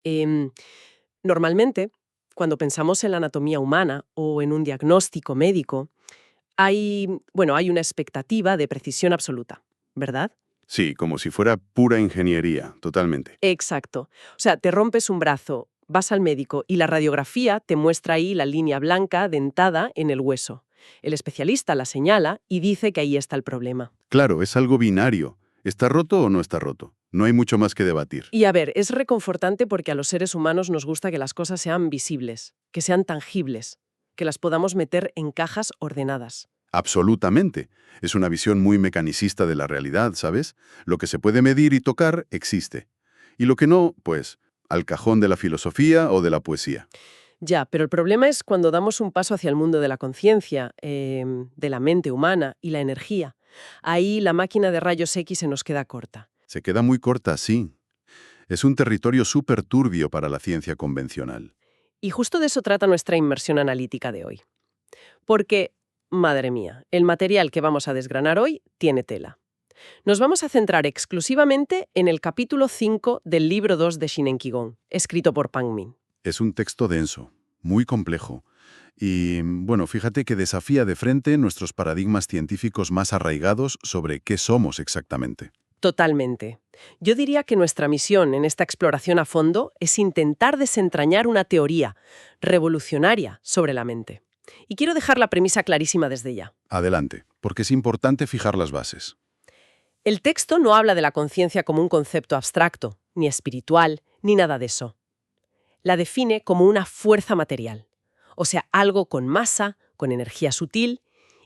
Em, Normalmente, cuando pensamos en la anatomía humana o en un diagnóstico médico, hay una expectativa de precisión absoluta, ¿verdad? Sí, como si fuera pura ingeniería, totalmente. Exacto. O sea, te rompes un brazo, vas al médico y la radiografía te muestra ahí la línea blanca dentada en el hueso. El especialista la señala y dice que ahí está el problema. Claro, es algo binario. ¿Está roto o no está roto? No hay mucho más que debatir. Y a ver, es reconfortante porque a los seres humanos nos gusta que las cosas sean visibles, que sean tangibles, que las podamos meter en cajas ordenadas. Absolutamente. Es una visión muy mecanicista de la realidad, ¿sabes? Lo que se puede medir y tocar existe. Y lo que no, pues, al cajón de la filosofía o de la poesía. Ya, pero el problema es cuando damos un paso hacia el mundo de la conciencia, de la mente humana y la energía. Ahí la máquina de rayos X se nos queda corta. Se queda muy corta, sí. Es un territorio súper turbio para la ciencia convencional. Y justo de eso trata nuestra inmersión analítica de hoy. Porque, madre mía, el material que vamos a desgranar hoy tiene tela. Nos vamos a centrar exclusivamente en el capítulo 5 del libro 2 de Shinen Kigon, escrito por Pang Min. Es un texto denso, muy complejo. Y, bueno, fíjate que desafía de frente nuestros paradigmas científicos más arraigados sobre qué somos exactamente. Totalmente. Yo diría que nuestra misión en esta exploración a fondo es intentar desentrañar una teoría revolucionaria sobre la mente. Y quiero dejar la premisa clarísima desde ya. Adelante, porque es importante fijar las bases. El texto no habla de la conciencia como un concepto abstracto, ni espiritual, ni nada de eso. La define como una fuerza material, o sea, algo con masa, con energía sutil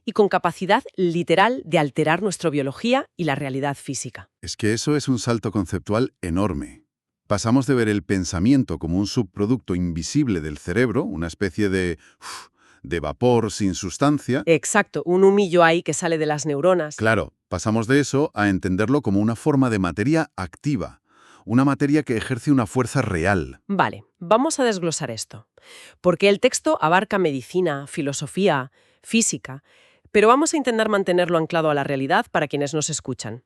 y con capacidad literal de alterar nuestra biología y la realidad física. Es que eso es un salto conceptual enorme. Pasamos de ver el pensamiento como un subproducto invisible del cerebro, una especie de vapor sin sustancia. Exacto, un humillo ahí que sale de las neuronas. Claro, pasamos de eso a entenderlo como una forma de materia activa, una materia que ejerce una fuerza real. Vale, vamos a desglosar esto, porque el texto abarca medicina, filosofía, física, pero vamos a intentar mantenerlo anclado a la realidad para quienes nos escuchan.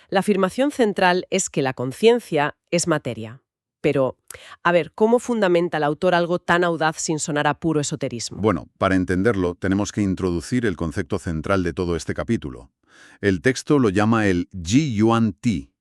La afirmación central es que la conciencia es materia. Pero, a ver, ¿cómo fundamenta el autor algo tan audaz sin sonar a puro esoterismo? Bueno, para entenderlo, tenemos que introducir el concepto central de todo este capítulo. El texto lo llama el Ji-Yuan Ti.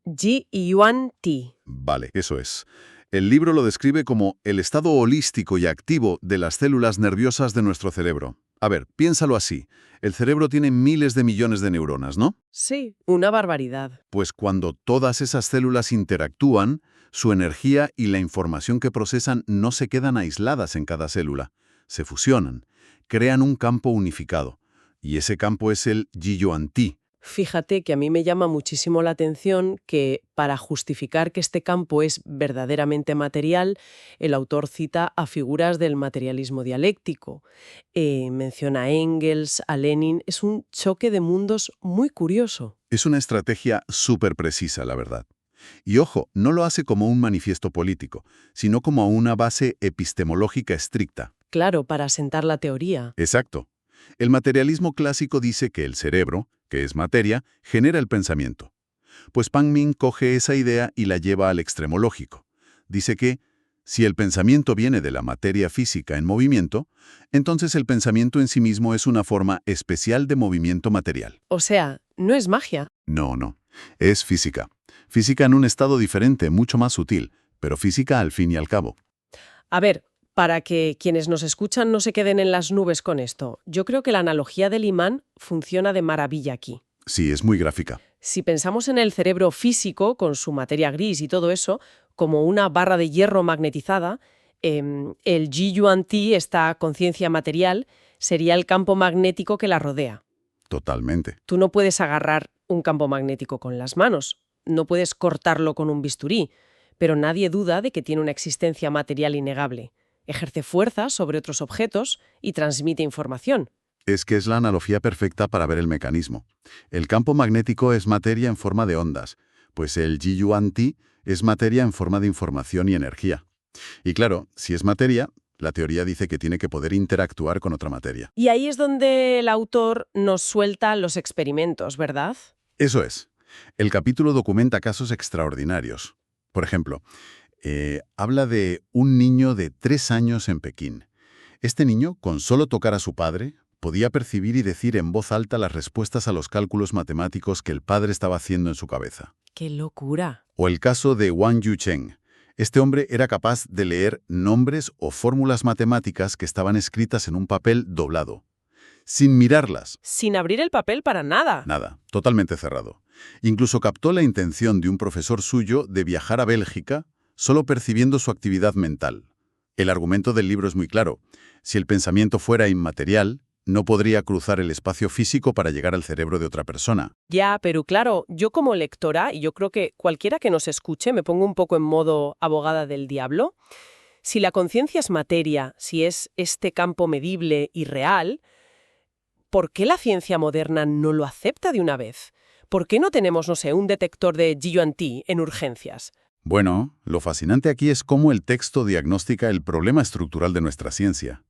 Ji Yuan Ti. Vale, eso es. El libro lo describe como el estado holístico y activo de las células nerviosas de nuestro cerebro. A ver, piénsalo así. El cerebro tiene miles de millones de neuronas, ¿no? Sí, una barbaridad. Pues cuando todas esas células interactúan, su energía y la información que procesan no se quedan aisladas en cada célula. Se fusionan, crean un campo unificado. Y ese campo es el Ji-Yuan Ti. Fíjate que a mí me llama muchísimo la atención que, para justificar que este campo es verdaderamente material, el autor cita a figuras del materialismo dialéctico. Menciona a Engels, a Lenin. Es un choque de mundos muy curioso. Es una estrategia súper precisa, la verdad. Y ojo, no lo hace como un manifiesto político, sino como una base epistemológica estricta. Claro, para asentar la teoría. Exacto. El materialismo clásico dice que el cerebro, que es materia, genera el pensamiento. Pues Pang Min coge esa idea y la lleva al extremo lógico. Dice que, si el pensamiento viene de la materia física en movimiento, entonces el pensamiento en sí mismo es una forma especial de movimiento material. O sea, no es magia. No, no. Es física. Física en un estado diferente, mucho más sutil, pero física al fin y al cabo. A ver, para que quienes nos escuchan no se queden en las nubes con esto, yo creo que la analogía del imán funciona de maravilla aquí. Sí, es muy gráfica. Si pensamos en el cerebro físico, con su materia gris y todo eso, como una barra de hierro magnetizada, el Ji-Yuan Ti, esta conciencia material, sería el campo magnético que la rodea. Totalmente. Tú no puedes agarrar un campo magnético con las manos, no puedes cortarlo con un bisturí, pero nadie duda de que tiene una existencia material innegable. Ejerce fuerza sobre otros objetos y transmite información. Es que es la analogía perfecta para ver el mecanismo. El campo magnético es materia en forma de ondas, pues el Ji-Yuan Ti es materia en forma de información y energía. Y claro, si es materia, la teoría dice que tiene que poder interactuar con otra materia. Y ahí es donde el autor nos suelta los experimentos, ¿verdad? Eso es. El capítulo documenta casos extraordinarios. Por ejemplo, Habla de un niño de 3 años en Pekín. Este niño, con solo tocar a su padre, podía percibir y decir en voz alta las respuestas a los cálculos matemáticos que el padre estaba haciendo en su cabeza. ¡Qué locura! O el caso de Wang Yucheng. Este hombre era capaz de leer nombres o fórmulas matemáticas que estaban escritas en un papel doblado, sin mirarlas. Sin abrir el papel para nada. Nada, totalmente cerrado. Incluso captó la intención de un profesor suyo de viajar a Bélgica solo percibiendo su actividad mental. El argumento del libro es muy claro. Si el pensamiento fuera inmaterial, no podría cruzar el espacio físico para llegar al cerebro de otra persona. Ya, pero claro, yo como lectora, y yo creo que cualquiera que nos escuche, me pongo un poco en modo abogada del diablo. Si la conciencia es materia, si es este campo medible y real, ¿por qué la ciencia moderna no lo acepta de una vez? ¿Por qué no tenemos, no sé, un detector de Yuan-Ti en urgencias? Bueno, lo fascinante aquí es cómo el texto diagnostica el problema estructural de nuestra ciencia.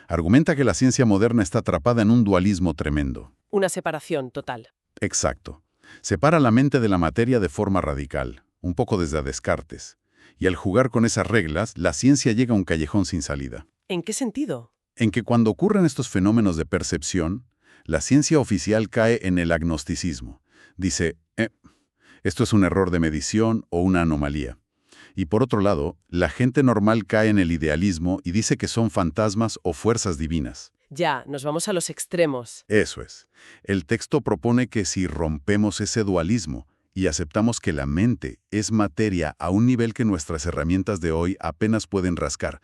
Argumenta que la ciencia moderna está atrapada en un dualismo tremendo. Una separación total. Exacto. Separa la mente de la materia de forma radical, un poco desde Descartes. Y al jugar con esas reglas, la ciencia llega a un callejón sin salida. ¿En qué sentido? En que cuando ocurren estos fenómenos de percepción, la ciencia oficial cae en el agnosticismo. Dice, esto es un error de medición o una anomalía. Y por otro lado, la gente normal cae en el idealismo y dice que son fantasmas o fuerzas divinas. Ya, nos vamos a los extremos. Eso es. El texto propone que si rompemos ese dualismo y aceptamos que la mente es materia a un nivel que nuestras herramientas de hoy apenas pueden rascar,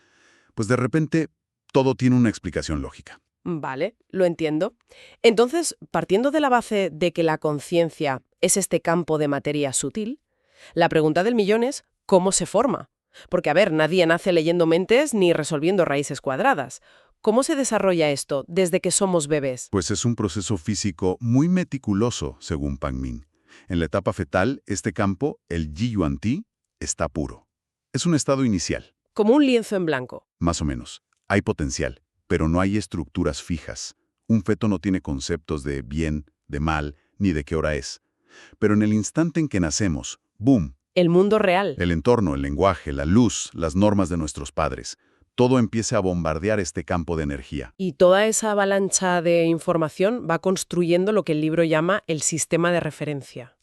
pues de repente todo tiene una explicación lógica. Vale, lo entiendo. Entonces, partiendo de la base de que la conciencia es este campo de materia sutil, la pregunta del millón es ¿cómo se forma? Porque, a ver, nadie nace leyendo mentes ni resolviendo raíces cuadradas. ¿Cómo se desarrolla esto desde que somos bebés? Pues es un proceso físico muy meticuloso, según Pang Ming. En la etapa fetal, este campo, el Yi-Yuan-Ti, está puro. Es un estado inicial, Como un lienzo en blanco. más o menos. Hay potencial, pero no hay estructuras fijas. Un feto no tiene conceptos de bien, de mal, ni de qué hora es. Pero en el instante en que nacemos, ¡boom! El mundo real. El entorno, el lenguaje, la luz, las normas de nuestros padres, todo empieza a bombardear este campo de energía. Y toda esa avalancha de información va construyendo lo que el libro llama el sistema de referencia.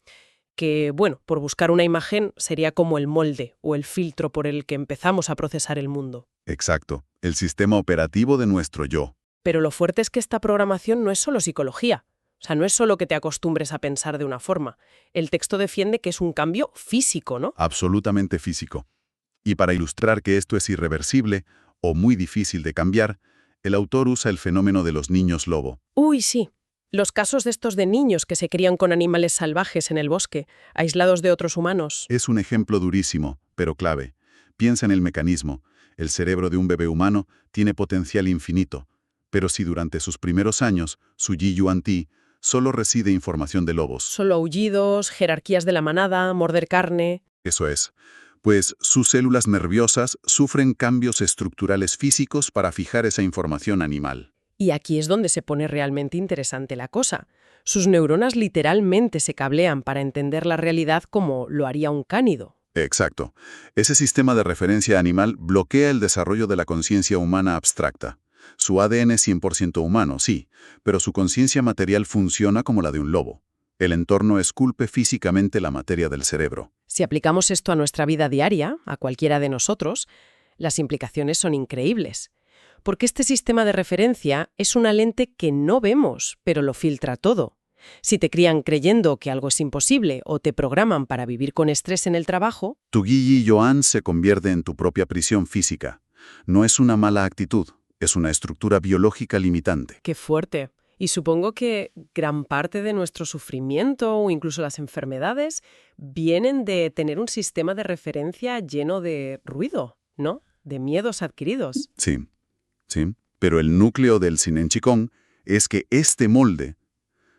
Que, bueno, por buscar una imagen, sería como el molde o el filtro por el que empezamos a procesar el mundo. Exacto, el sistema operativo de nuestro yo. Pero lo fuerte es que esta programación no es solo psicología. O sea, no es solo que te acostumbres a pensar de una forma. El texto defiende que es un cambio físico, ¿no? Absolutamente físico. Y para ilustrar que esto es irreversible o muy difícil de cambiar, el autor usa el fenómeno de los niños lobo. Uy, sí. Los casos de estos de niños que se crían con animales salvajes en el bosque, aislados de otros humanos. Es un ejemplo durísimo, pero clave. Piensa en el mecanismo. El cerebro de un bebé humano tiene potencial infinito, pero si durante sus primeros años su Yi-Yuan-Ti solo recibe información de lobos. Solo aullidos, jerarquías de la manada, morder carne. Eso es. Pues sus células nerviosas sufren cambios estructurales físicos para fijar esa información animal. Y aquí es donde se pone realmente interesante la cosa. Sus neuronas literalmente se cablean para entender la realidad como lo haría un cánido. Exacto. Ese sistema de referencia animal bloquea el desarrollo de la conciencia humana abstracta. Su ADN es 100% humano, sí, pero su conciencia material funciona como la de un lobo. El entorno esculpe físicamente la materia del cerebro. Si aplicamos esto a nuestra vida diaria, a cualquiera de nosotros, las implicaciones son increíbles. Porque este sistema de referencia es una lente que no vemos, pero lo filtra todo. Si te crían creyendo que algo es imposible o te programan para vivir con estrés en el trabajo... Tu Yi-Yuan se convierte en tu propia prisión física. No es una mala actitud, es una estructura biológica limitante. ¡Qué fuerte! Y supongo que gran parte de nuestro sufrimiento o incluso las enfermedades vienen de tener un sistema de referencia lleno de ruido, ¿no? De miedos adquiridos. Sí, sí. Pero el núcleo del Sinen Chikong es que este molde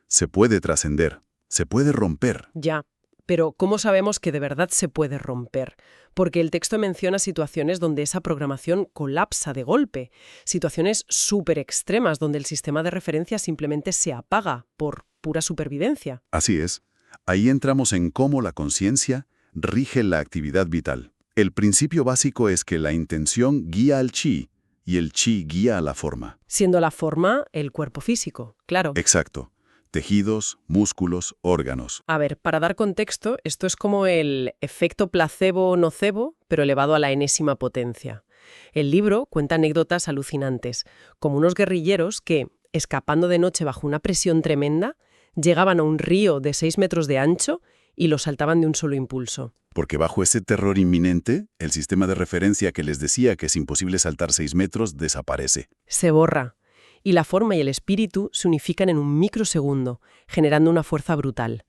se puede trascender, se puede romper. Ya, pero ¿cómo sabemos que de verdad se puede romper? Porque el texto menciona situaciones donde esa programación colapsa de golpe, situaciones súper extremas donde el sistema de referencia simplemente se apaga por pura supervivencia. Así es. Ahí entramos en cómo la conciencia rige la actividad vital. El principio básico es que la intención guía al chi y el chi guía a la forma. Siendo la forma el cuerpo físico, claro. Exacto. Tejidos, músculos, órganos. A ver, para dar contexto, esto es como el efecto placebo-nocebo, pero elevado a la enésima potencia. El libro cuenta anécdotas alucinantes, como unos guerrilleros que, escapando de noche bajo una presión tremenda, llegaban a un río de 6 metros de ancho y lo saltaban de un solo impulso. Porque bajo ese terror inminente, el sistema de referencia que les decía que es imposible saltar 6 metros desaparece. Se borra, y la forma y el espíritu se unifican en un microsegundo, generando una fuerza brutal.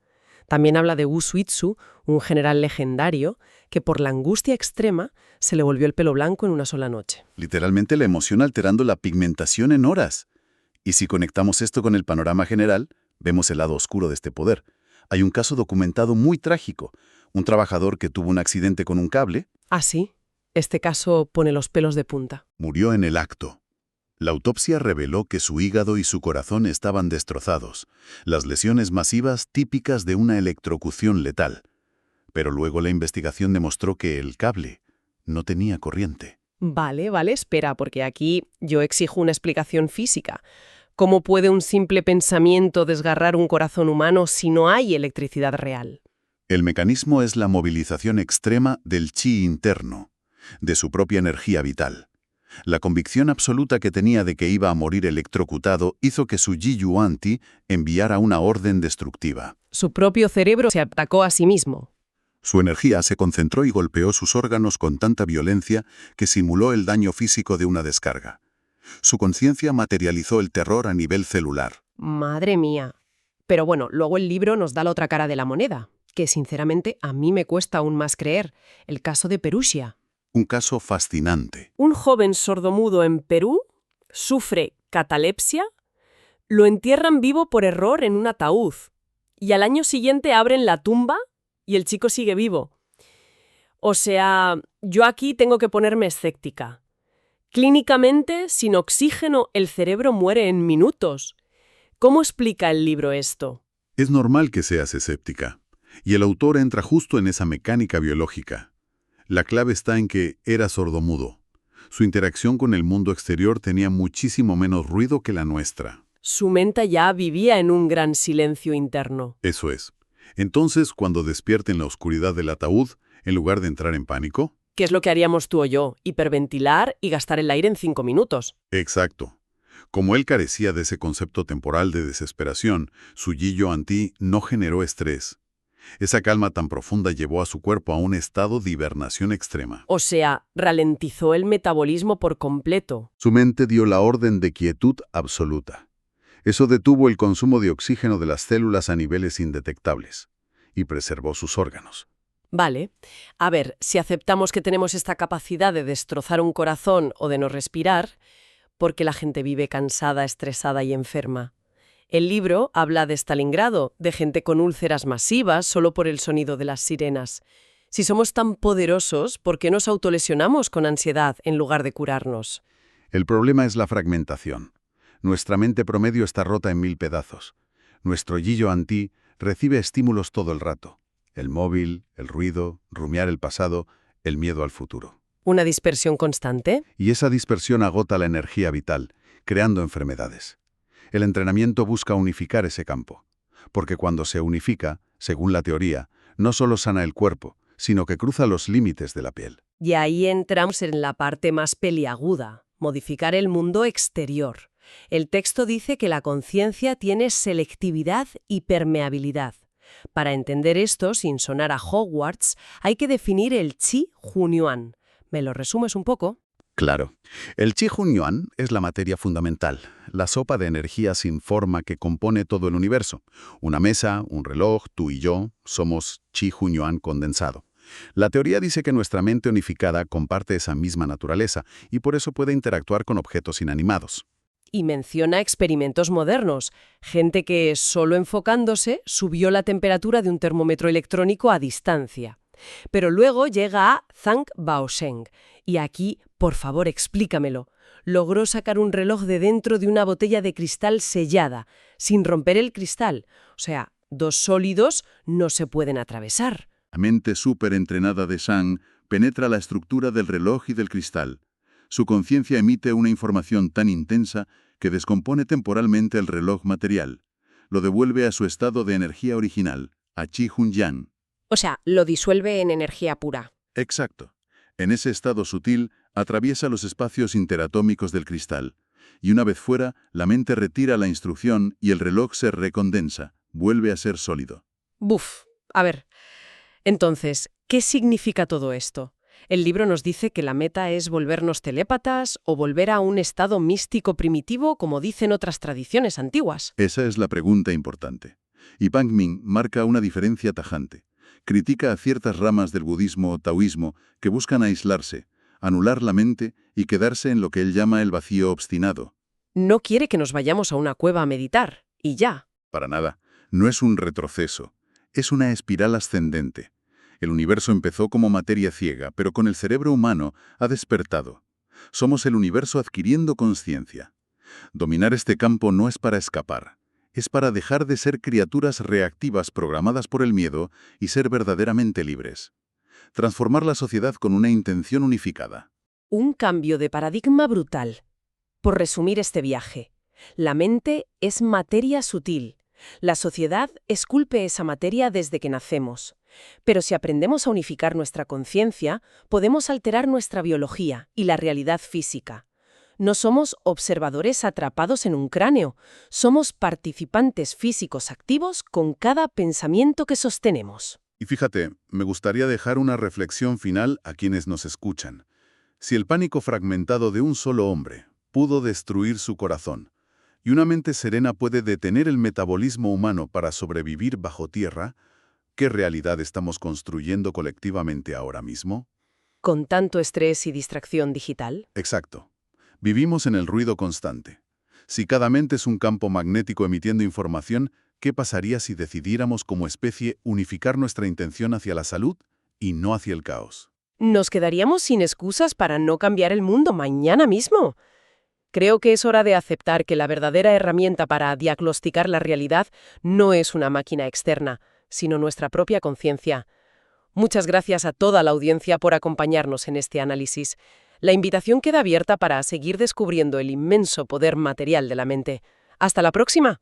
También habla de Wu Suitsu, un general legendario, que por la angustia extrema se le volvió el pelo blanco en una sola noche. Literalmente la emoción alterando la pigmentación en horas. Y si conectamos esto con el panorama general, vemos el lado oscuro de este poder. Hay un caso documentado muy trágico. Un trabajador que tuvo un accidente con un cable. Ah, sí. Este caso pone los pelos de punta. Murió en el acto. La autopsia reveló que su hígado y su corazón estaban destrozados, las lesiones masivas típicas de una electrocución letal. Pero luego la investigación demostró que el cable no tenía corriente. Vale, espera, porque aquí yo exijo una explicación física. ¿Cómo puede un simple pensamiento desgarrar un corazón humano si no hay electricidad real? El mecanismo es la movilización extrema del chi interno, de su propia energía vital. La convicción absoluta que tenía de que iba a morir electrocutado hizo que su Ji Yuan Ti enviara una orden destructiva. Su propio cerebro se atacó a sí mismo. Su energía se concentró y golpeó sus órganos con tanta violencia que simuló el daño físico de una descarga. Su conciencia materializó el terror a nivel celular. Madre mía. Pero bueno, luego el libro nos da la otra cara de la moneda, que sinceramente a mí me cuesta aún más creer, el caso de Perugia. Un caso fascinante. Un joven sordomudo en Perú sufre catalepsia, lo entierran vivo por error en un ataúd y al año siguiente abren la tumba y el chico sigue vivo. O sea, yo aquí tengo que ponerme escéptica. Clínicamente, sin oxígeno, el cerebro muere en minutos. ¿Cómo explica el libro esto? Es normal que seas escéptica, y el autor entra justo en esa mecánica biológica. La clave está en que era sordomudo. Su interacción con el mundo exterior tenía muchísimo menos ruido que la nuestra. Su mente ya vivía en un gran silencio interno. Eso es. Entonces, cuando despierta en la oscuridad del ataúd, en lugar de entrar en pánico... ¿Qué es lo que haríamos tú o yo? Hiperventilar y gastar el aire en 5 minutos. Exacto. Como él carecía de ese concepto temporal de desesperación, su Ji Yuan Ti no generó estrés. Esa calma tan profunda llevó a su cuerpo a un estado de hibernación extrema. O sea, ralentizó el metabolismo por completo. Su mente dio la orden de quietud absoluta. Eso detuvo el consumo de oxígeno de las células a niveles indetectables y preservó sus órganos. Vale. A ver, si aceptamos que tenemos esta capacidad de destrozar un corazón o de no respirar, ¿por qué la gente vive cansada, estresada y enferma? El libro habla de Stalingrado, de gente con úlceras masivas solo por el sonido de las sirenas. Si somos tan poderosos, ¿por qué nos autolesionamos con ansiedad en lugar de curarnos? El problema es la fragmentación. Nuestra mente promedio está rota en 1000 pedazos. Nuestro Ji Yuan Ti recibe estímulos todo el rato. El móvil, el ruido, rumiar el pasado, el miedo al futuro. ¿Una dispersión constante? Y esa dispersión agota la energía vital, creando enfermedades. El entrenamiento busca unificar ese campo, porque cuando se unifica, según la teoría, no solo sana el cuerpo, sino que cruza los límites de la piel. Y ahí entramos en la parte más peliaguda, modificar el mundo exterior. El texto dice que la conciencia tiene selectividad y permeabilidad. Para entender esto, sin sonar a Hogwarts, hay que definir el Qi Hunyuan. ¿Me lo resumes un poco? Claro. El Qi Hunyuan es la materia fundamental, la sopa de energía sin forma que compone todo el universo. Una mesa, un reloj, tú y yo, somos Qi Hunyuan condensado. La teoría dice que nuestra mente unificada comparte esa misma naturaleza y por eso puede interactuar con objetos inanimados. Y menciona experimentos modernos, gente que, solo enfocándose, subió la temperatura de un termómetro electrónico a distancia. Pero luego llega a Zhang Baosheng, y aquí, por favor, explícamelo. Logró sacar un reloj de dentro de una botella de cristal sellada, sin romper el cristal. O sea, dos sólidos no se pueden atravesar. La mente súper entrenada de Zhang penetra la estructura del reloj y del cristal. Su conciencia emite una información tan intensa que descompone temporalmente el reloj material. Lo devuelve a su estado de energía original, a Qi-Hun-Yang. O sea, lo disuelve en energía pura. Exacto. En ese estado sutil, atraviesa los espacios interatómicos del cristal. Y una vez fuera, la mente retira la instrucción y el reloj se recondensa, vuelve a ser sólido. Buf. A ver, entonces, ¿qué significa todo esto? El libro nos dice que la meta es volvernos telépatas o volver a un estado místico primitivo, como dicen otras tradiciones antiguas. Esa es la pregunta importante. Y Pang Ming marca una diferencia tajante. Critica a ciertas ramas del budismo o taoísmo que buscan aislarse, anular la mente y quedarse en lo que él llama el vacío obstinado. No quiere que nos vayamos a una cueva a meditar, y ya. Para nada. No es un retroceso. Es una espiral ascendente. El universo empezó como materia ciega, pero con el cerebro humano ha despertado. Somos el universo adquiriendo conciencia. Dominar este campo no es para escapar. Es para dejar de ser criaturas reactivas programadas por el miedo y ser verdaderamente libres. Transformar la sociedad con una intención unificada. Un cambio de paradigma brutal. Por resumir este viaje, la mente es materia sutil. La sociedad esculpe esa materia desde que nacemos. Pero si aprendemos a unificar nuestra conciencia, podemos alterar nuestra biología y la realidad física. No somos observadores atrapados en un cráneo, somos participantes físicos activos con cada pensamiento que sostenemos. Y fíjate, me gustaría dejar una reflexión final a quienes nos escuchan. Si el pánico fragmentado de un solo hombre pudo destruir su corazón, y una mente serena puede detener el metabolismo humano para sobrevivir bajo tierra, ¿qué realidad estamos construyendo colectivamente ahora mismo? ¿Con tanto estrés y distracción digital? Exacto. Vivimos en el ruido constante. Si cada mente es un campo magnético emitiendo información, ¿qué pasaría si decidiéramos como especie unificar nuestra intención hacia la salud y no hacia el caos? Nos quedaríamos sin excusas para no cambiar el mundo mañana mismo. Creo que es hora de aceptar que la verdadera herramienta para diagnosticar la realidad no es una máquina externa, sino nuestra propia conciencia. Muchas gracias a toda la audiencia por acompañarnos en este análisis. La invitación queda abierta para seguir descubriendo el inmenso poder material de la mente. ¡Hasta la próxima!